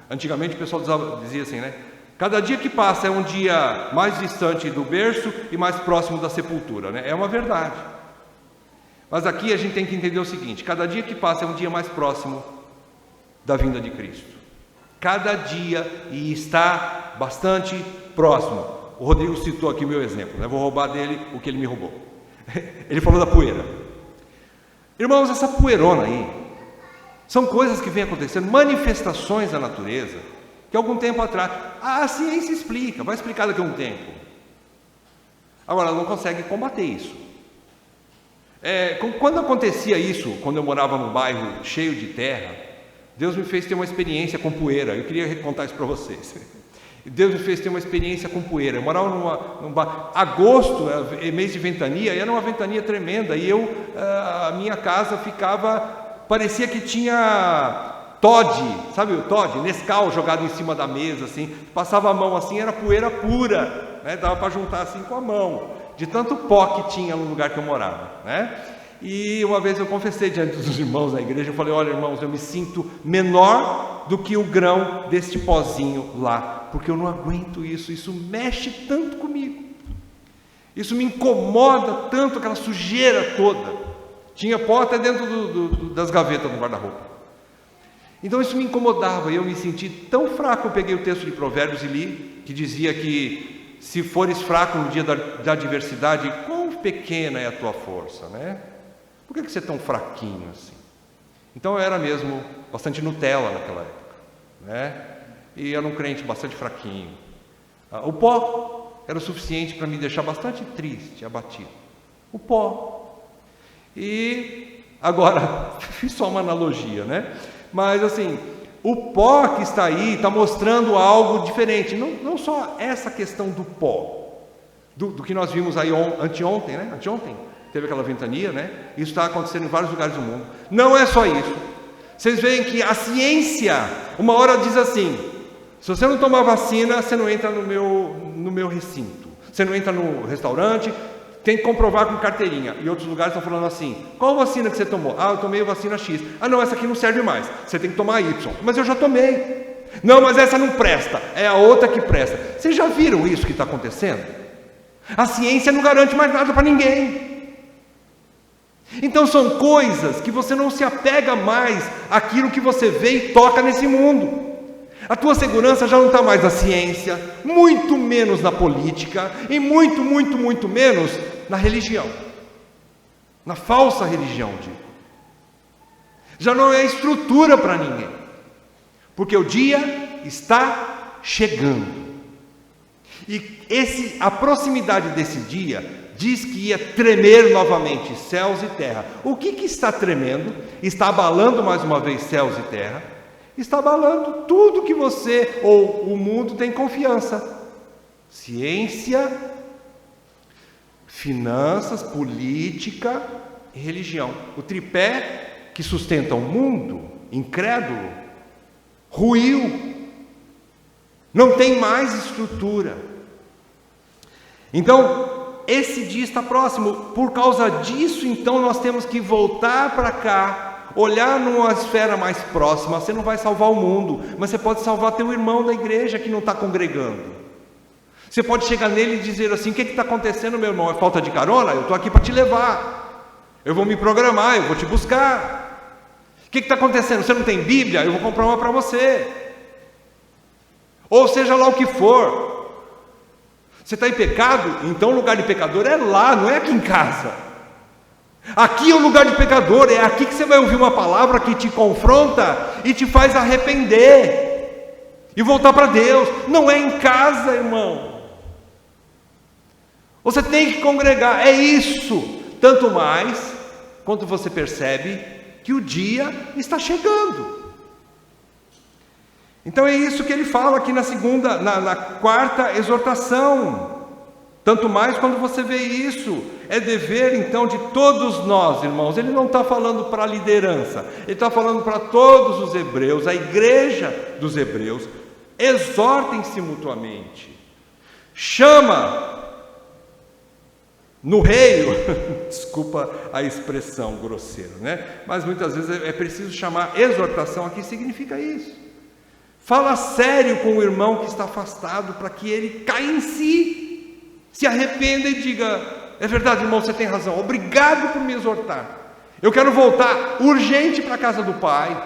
antigamente o pessoal dizia assim, né? Cada dia que passa é um dia mais distante do berço e mais próximo da sepultura, né? É uma verdade. Mas aqui a gente tem que entender o seguinte: cada dia que passa é um dia mais próximo da vinda de Cristo. Cada dia, e está bastante próximo. O Rodrigo citou aqui o meu exemplo, né? Vou roubar dele o que ele me roubou. Ele falou da poeira. Irmãos, essa poeirona aí são coisas que vêm acontecendo, manifestações da natureza, que algum tempo atrás a ciência explica, vai explicar daqui a um tempo. Agora, ela não consegue combater isso. Quando acontecia isso, quando eu morava num bairro cheio de terra, Deus me fez ter uma experiência com poeira. Eu queria contar isso para vocês. Deus me fez ter uma experiência com poeira. Eu morava num bar. Agosto, mês de ventania, e era uma ventania tremenda. E a minha casa parecia que tinha Todd, sabe o Todd? Nescau jogado em cima da mesa, assim. Passava a mão assim, era poeira pura, né? Dava para juntar assim com a mão, de tanto pó que tinha no lugar que eu morava, né? E uma vez eu confessei diante dos irmãos da igreja, eu falei: olha, irmãos, eu me sinto menor do que o grão deste pozinho lá, porque eu não aguento isso mexe tanto comigo, isso me incomoda tanto, aquela sujeira toda. Tinha pó até dentro das gavetas do guarda-roupa. Então isso me incomodava, e eu me senti tão fraco. Eu peguei o texto de Provérbios e li, que dizia que se fores fraco no dia da adversidade, quão pequena é a tua força, né? Por que você é tão fraquinho assim? Então eu era mesmo bastante Nutella naquela época, né? E era um crente bastante fraquinho. O pó era o suficiente para me deixar bastante triste, abatido. O pó. E agora, fiz só uma analogia, né? Mas assim, o pó que está aí está mostrando algo diferente. Não só essa questão do pó, do que nós vimos aí anteontem, né? Anteontem teve aquela ventania, né? Isso está acontecendo em vários lugares do mundo. Não é só isso. Vocês veem que a ciência, uma hora diz assim: se você não tomar vacina, você não entra no meu recinto. Você não entra no restaurante, tem que comprovar com carteirinha. E outros lugares estão falando assim: qual vacina que você tomou? Ah, eu tomei a vacina X. Ah, não, essa aqui não serve mais. Você tem que tomar a Y. Mas eu já tomei. Não, mas essa não presta. É a outra que presta. Vocês já viram isso que está acontecendo? A ciência não garante mais nada para ninguém. Então são coisas que você não se apega mais àquilo que você vê e toca nesse mundo. A tua segurança já não está mais na ciência, muito menos na política e muito menos na religião. Na falsa religião, digo. Já não é estrutura para ninguém. Porque o dia está chegando. E a proximidade desse dia diz que ia tremer novamente céus e terra. O que está tremendo? Está abalando mais uma vez céus e terra. Está abalando tudo que você ou o mundo tem confiança. Ciência, finanças, política e religião. O tripé que sustenta o mundo, incrédulo, ruiu. Não tem mais estrutura. Então, esse dia está próximo. Por causa disso, então, nós temos que voltar para cá, olhar numa esfera mais próxima. Você não vai salvar o mundo, mas você pode salvar teu irmão da igreja que não está congregando. Você pode chegar nele e dizer assim: o que está acontecendo, meu irmão? É falta de carona? Eu estou aqui para te levar. Eu vou me programar, eu vou te buscar. O que está acontecendo? Você não tem Bíblia? Eu vou comprar uma para você. Ou seja lá o que for. Você está em pecado? Então o lugar de pecador é lá, não é aqui em casa. Aqui é o lugar de pecador, é aqui que você vai ouvir uma palavra que te confronta e te faz arrepender e voltar para Deus. Não é em casa, irmão. Você tem que congregar, é isso. Tanto mais quanto você percebe que o dia está chegando. Então é isso que ele fala aqui na quarta exortação. Tanto mais quando você vê isso, é dever então de todos nós, irmãos. Ele não está falando para a liderança, ele está falando para todos os hebreus, a igreja dos hebreus. Exortem-se mutuamente. Chama no reio, desculpa a expressão grosseira, né? Mas muitas vezes é preciso chamar. Exortação aqui significa isso. Fala sério com o irmão que está afastado, para que ele caia em si, se arrependa e diga: é verdade, irmão, você tem razão, obrigado por me exortar. Eu quero voltar urgente para a casa do Pai.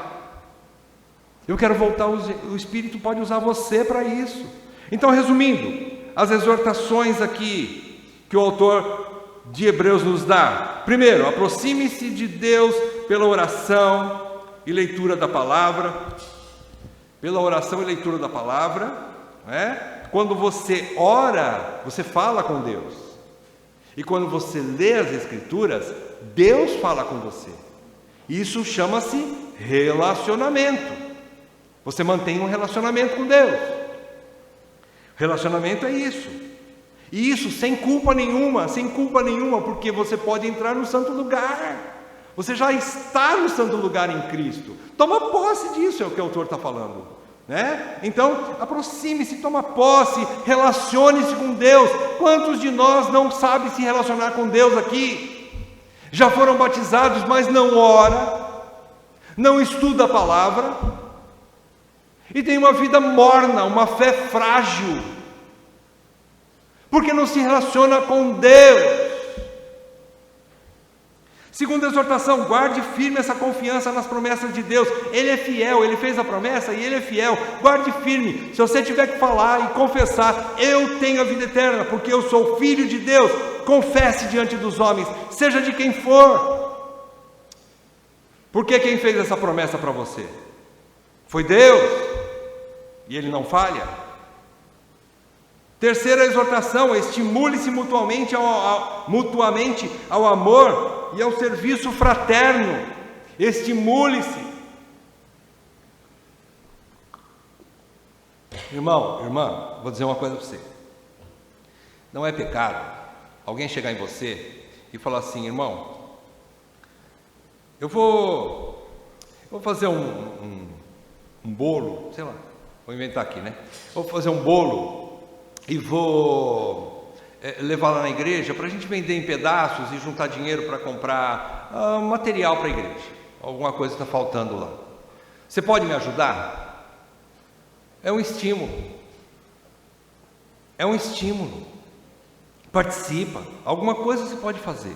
Eu quero voltar, o Espírito pode usar você para isso. Então, resumindo, as exortações aqui que o autor de Hebreus nos dá. Primeiro, aproxime-se de Deus pela oração e leitura da palavra. Pela oração e leitura da palavra, né? Quando você ora, você fala com Deus. E quando você lê as Escrituras, Deus fala com você. Isso chama-se relacionamento. Você mantém um relacionamento com Deus. Relacionamento é isso. E isso sem culpa nenhuma, porque você pode entrar no santo lugar. Você já está no santo lugar em Cristo. Toma posse disso, é o que o autor está falando, né? Então, aproxime-se, toma posse, relacione-se com Deus. Quantos de nós não sabem se relacionar com Deus aqui? Já foram batizados, mas não ora, não estuda a palavra, e tem uma vida morna, uma fé frágil, porque não se relaciona com Deus. Segunda exortação, guarde firme essa confiança nas promessas de Deus. Ele é fiel, Ele fez a promessa e Ele é fiel. Guarde firme. Se você tiver que falar e confessar, eu tenho a vida eterna, porque eu sou filho de Deus, confesse diante dos homens, seja de quem for. Porque quem fez essa promessa para você? Foi Deus, e Ele não falha. Terceira exortação, estimule-se mutuamente ao amor e ao serviço fraterno. Estimule-se. Irmão, irmã, vou dizer uma coisa para você. Não é pecado alguém chegar em você e falar assim: irmão, eu vou fazer um bolo, sei lá, vou inventar aqui, né? Vou fazer um bolo e vou levar lá na igreja para a gente vender em pedaços e juntar dinheiro para comprar material para a igreja. Alguma coisa está faltando lá. Você pode me ajudar? É um estímulo. É um estímulo. Participa. Alguma coisa você pode fazer.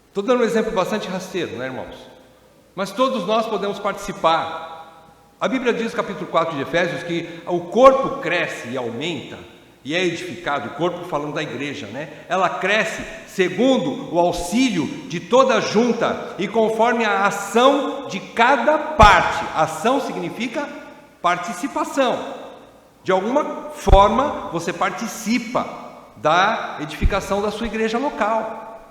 Estou dando um exemplo bastante rasteiro, né, irmãos? Mas todos nós podemos participar. A Bíblia diz, capítulo 4 de Efésios, que o corpo cresce e aumenta e é edificado, o corpo falando da igreja, né? Ela cresce segundo o auxílio de toda a junta e conforme a ação de cada parte. Ação significa participação. De alguma forma você participa da edificação da sua igreja local,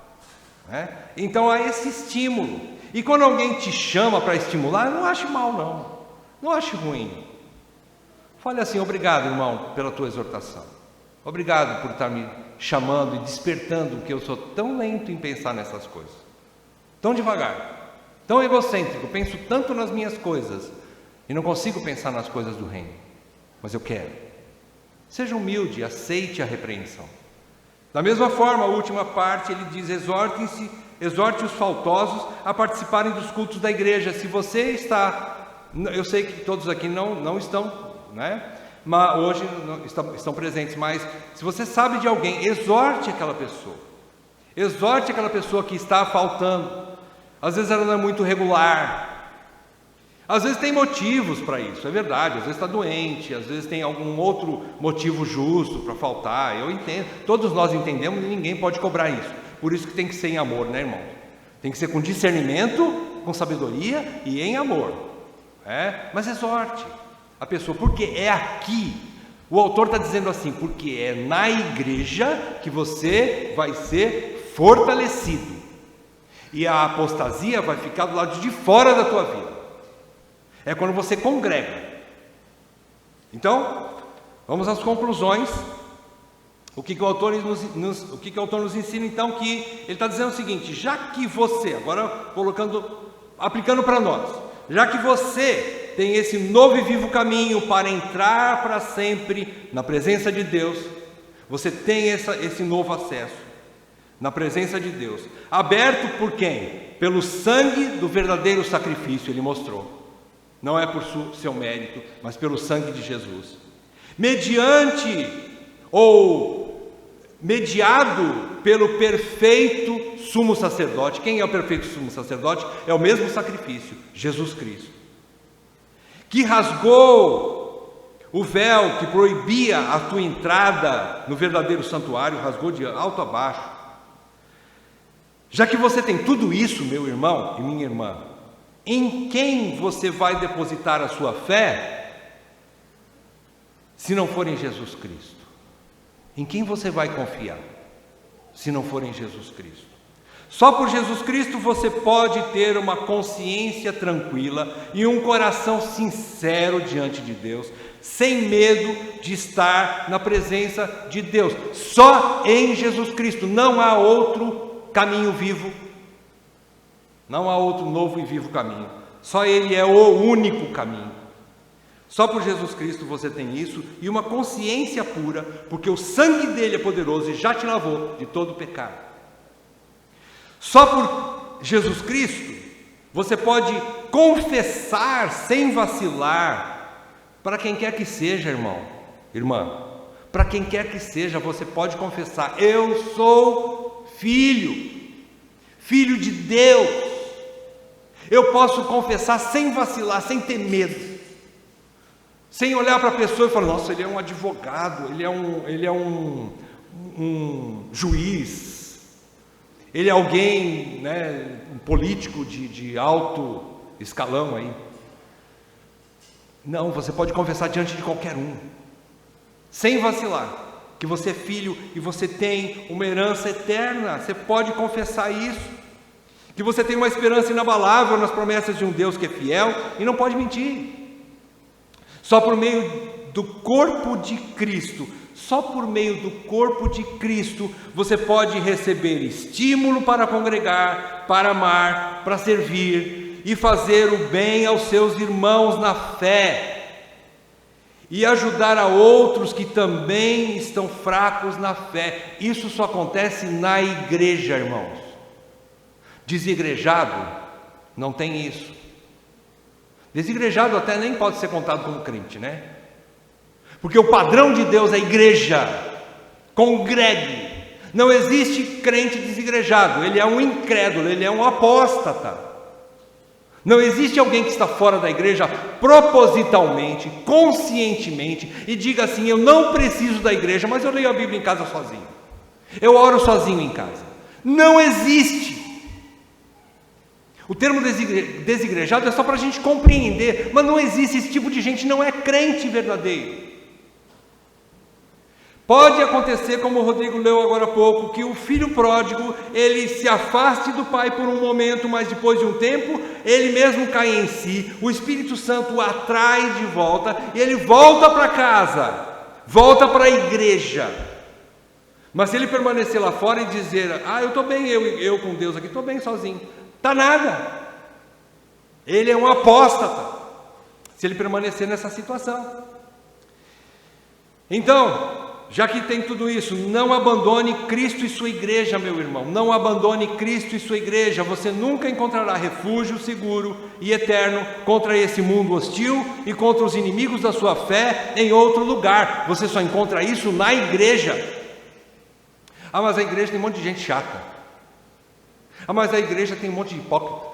né? Então há esse estímulo. E quando alguém te chama para estimular, não ache mal não. Não ache ruim. Fale assim: obrigado, irmão, pela tua exortação. Obrigado por estar me chamando e despertando, que eu sou tão lento em pensar nessas coisas. Tão devagar, tão egocêntrico, penso tanto nas minhas coisas e não consigo pensar nas coisas do reino. Mas eu quero. Seja humilde, aceite a repreensão. Da mesma forma, a última parte, ele diz: exorte os faltosos a participarem dos cultos da igreja. Se você está... Eu sei que todos aqui não estão, né? Mas hoje estão presentes, mas se você sabe de alguém, exorte aquela pessoa. Exorte aquela pessoa que está faltando. Às vezes ela não é muito regular. Às vezes tem motivos para isso, é verdade. Às vezes está doente, às vezes tem algum outro motivo justo para faltar. Eu entendo, todos nós entendemos e ninguém pode cobrar isso. Por isso que tem que ser em amor, né, irmão? Tem que ser com discernimento, com sabedoria e em amor. Mas exorte a pessoa, porque é aqui, o autor está dizendo assim, porque é na igreja que você vai ser fortalecido, e a apostasia vai ficar do lado de fora da tua vida, é quando você congrega. Então, vamos às conclusões. O que o autor nos ensina então? Que ele está dizendo o seguinte: já que você, agora aplicando para nós, já que você tem esse novo e vivo caminho para entrar para sempre na presença de Deus, você tem esse novo acesso na presença de Deus, aberto por quem? Pelo sangue do verdadeiro sacrifício. Ele mostrou, não é por seu mérito, mas pelo sangue de Jesus, mediante ou mediado pelo perfeito sumo sacerdote. Quem é o perfeito sumo sacerdote? É o mesmo sacrifício, Jesus Cristo, que rasgou o véu que proibia a tua entrada no verdadeiro santuário, rasgou de alto a baixo. Já que você tem tudo isso, meu irmão e minha irmã, em quem você vai depositar a sua fé, se não for em Jesus Cristo? Em quem você vai confiar, se não for em Jesus Cristo? Só por Jesus Cristo você pode ter uma consciência tranquila e um coração sincero diante de Deus, sem medo de estar na presença de Deus. Só em Jesus Cristo. Não há outro caminho vivo, não há outro novo e vivo caminho. Só Ele é o único caminho. Só por Jesus Cristo você tem isso e uma consciência pura, porque o sangue dele é poderoso e já te lavou de todo o pecado. Só por Jesus Cristo você pode confessar sem vacilar, para quem quer que seja, irmão, irmã, para quem quer que seja, você pode confessar: eu sou filho, filho de Deus. Eu posso confessar sem vacilar, sem ter medo, sem olhar para a pessoa e falar: nossa, ele é um advogado, ele é um juiz, ele é alguém, né, um político de alto escalão aí. Não, você pode confessar diante de qualquer um, sem vacilar, que você é filho e você tem uma herança eterna. Você pode confessar isso, que você tem uma esperança inabalável nas promessas de um Deus que é fiel e não pode mentir. Só por meio do corpo de Cristo, só por meio do corpo de Cristo, você pode receber estímulo para congregar, para amar, para servir e fazer o bem aos seus irmãos na fé, e ajudar a outros que também estão fracos na fé. Isso só acontece na igreja, irmãos. Desigrejado não tem isso. Desigrejado até nem pode ser contado como crente, né? Porque o padrão de Deus é igreja, congregue. Não existe crente desigrejado, ele é um incrédulo, ele é um apóstata. Não existe alguém que está fora da igreja propositalmente, conscientemente, e diga assim: eu não preciso da igreja, mas eu leio a Bíblia em casa sozinho, eu oro sozinho em casa. Não existe. O termo desigrejado é só para a gente compreender, mas não existe. Esse tipo de gente não é crente verdadeiro. Pode acontecer, como o Rodrigo leu agora há pouco, que o filho pródigo, ele se afaste do pai por um momento, mas depois de um tempo, ele mesmo cai em si, o Espírito Santo o atrai de volta, e ele volta para casa, volta para a igreja. Mas se ele permanecer lá fora e dizer: eu estou bem, eu com Deus aqui, estou bem sozinho, está nada. Ele é um apóstata, se ele permanecer nessa situação. Então, já que tem tudo isso, não abandone Cristo e sua igreja, meu irmão. Não abandone Cristo e sua igreja. Você nunca encontrará refúgio seguro e eterno contra esse mundo hostil e contra os inimigos da sua fé em outro lugar. Você só encontra isso na igreja. Mas a igreja tem um monte de gente chata. Mas a igreja tem um monte de hipócrita.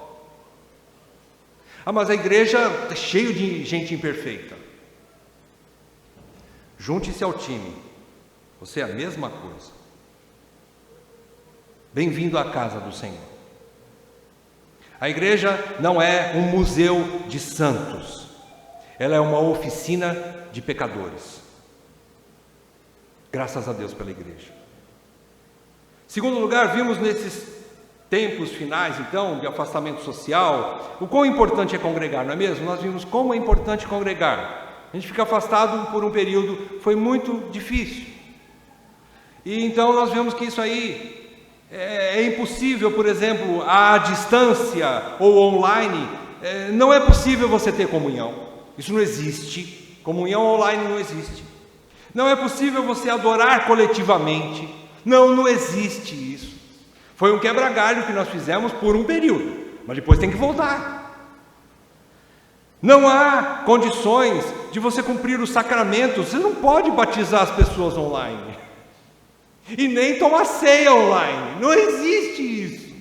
Mas a igreja é cheio de gente imperfeita. Junte-se ao time. Você é a mesma coisa. Bem-vindo à casa do Senhor. A igreja não é um museu de santos. Ela é uma oficina de pecadores. Graças a Deus pela igreja. Segundo lugar, vimos nesses tempos finais, então, de afastamento social, o quão importante é congregar, não é mesmo? Nós vimos como é importante congregar. A gente fica afastado por um período, foi muito difícil. E então nós vemos que isso aí é impossível, por exemplo, à distância ou online, não é possível você ter comunhão. Isso não existe. Comunhão online não existe. Não é possível você adorar coletivamente. Não existe isso. Foi um quebra-galho que nós fizemos por um período, mas depois tem que voltar. Não há condições de você cumprir os sacramentos. Você não pode batizar as pessoas online. E nem tomar ceia online. Não existe isso.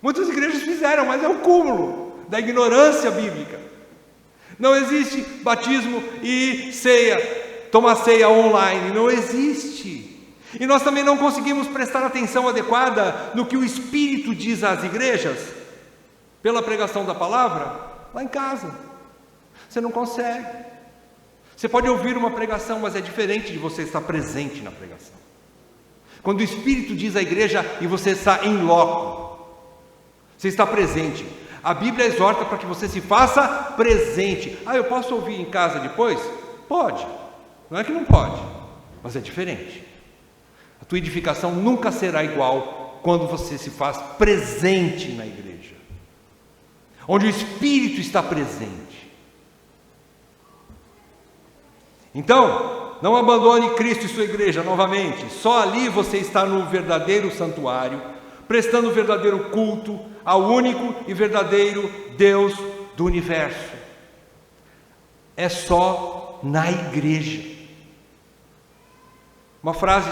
Muitas igrejas fizeram, mas é o cúmulo da ignorância bíblica. Não existe batismo e ceia, tomar ceia online. Não existe. E nós também não conseguimos prestar atenção adequada no que o Espírito diz às igrejas, pela pregação da palavra, lá em casa. Você não consegue. Você pode ouvir uma pregação, mas é diferente de você estar presente na pregação. Quando o Espírito diz à igreja e você está em loco, você está presente. A Bíblia exorta para que você se faça presente. Eu posso ouvir em casa depois? Pode. Não é que não pode, mas é diferente. A tua edificação nunca será igual quando você se faz presente na igreja, onde o Espírito está presente. Então, não abandone Cristo e sua igreja novamente. Só ali você está no verdadeiro santuário, prestando o verdadeiro culto ao único e verdadeiro Deus do universo. É só na igreja. Uma frase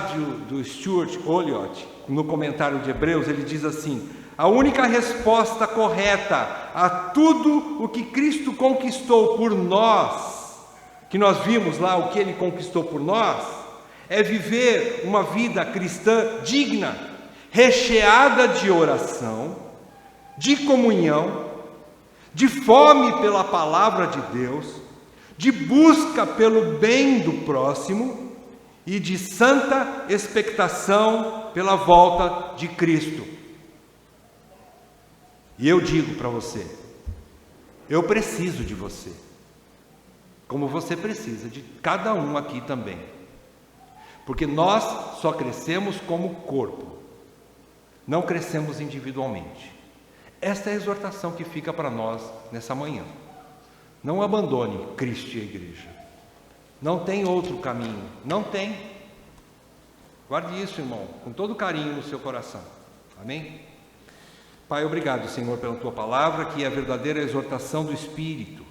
do Stuart Olyott, no comentário de Hebreus, ele diz assim: a única resposta correta a tudo o que Cristo conquistou por nós, que nós vimos lá o que Ele conquistou por nós, é viver uma vida cristã digna, recheada de oração, de comunhão, de fome pela palavra de Deus, de busca pelo bem do próximo e de santa expectação pela volta de Cristo. E eu digo para você, eu preciso de você, como você precisa de cada um aqui também, porque nós só crescemos como corpo, não crescemos individualmente. Esta é a exortação que fica para nós nessa manhã. Não abandone Cristo e a igreja. Não tem outro caminho, não tem. Guarde isso, irmão, com todo carinho no seu coração. Amém? Pai, obrigado, Senhor, pela Tua palavra, que é a verdadeira exortação do Espírito.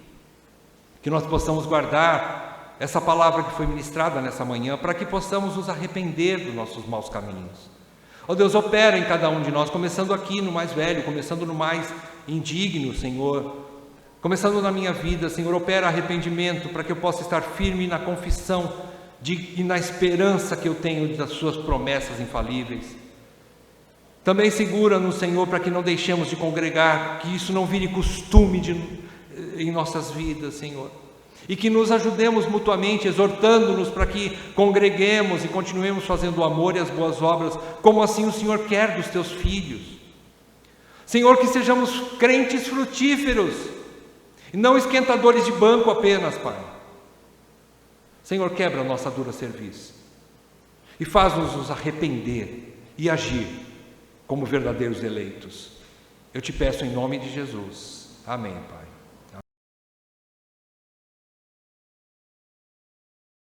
Que nós possamos guardar essa palavra que foi ministrada nessa manhã, para que possamos nos arrepender dos nossos maus caminhos. Ó Deus, opera em cada um de nós, começando aqui no mais velho, começando no mais indigno, Senhor. Começando na minha vida, Senhor, opera arrependimento, para que eu possa estar firme na confissão e na esperança que eu tenho das Suas promessas infalíveis. Também segura-nos, Senhor, para que não deixemos de congregar, que isso não vire costume em nossas vidas, Senhor. E que nos ajudemos mutuamente, exortando-nos para que congreguemos e continuemos fazendo o amor e as boas obras, como assim o Senhor quer dos Teus filhos. Senhor, que sejamos crentes frutíferos, e não esquentadores de banco apenas, Pai. Senhor, quebra a nossa dura serviço, e faz-nos nos arrepender e agir como verdadeiros eleitos. Eu te peço em nome de Jesus. Amém, Pai.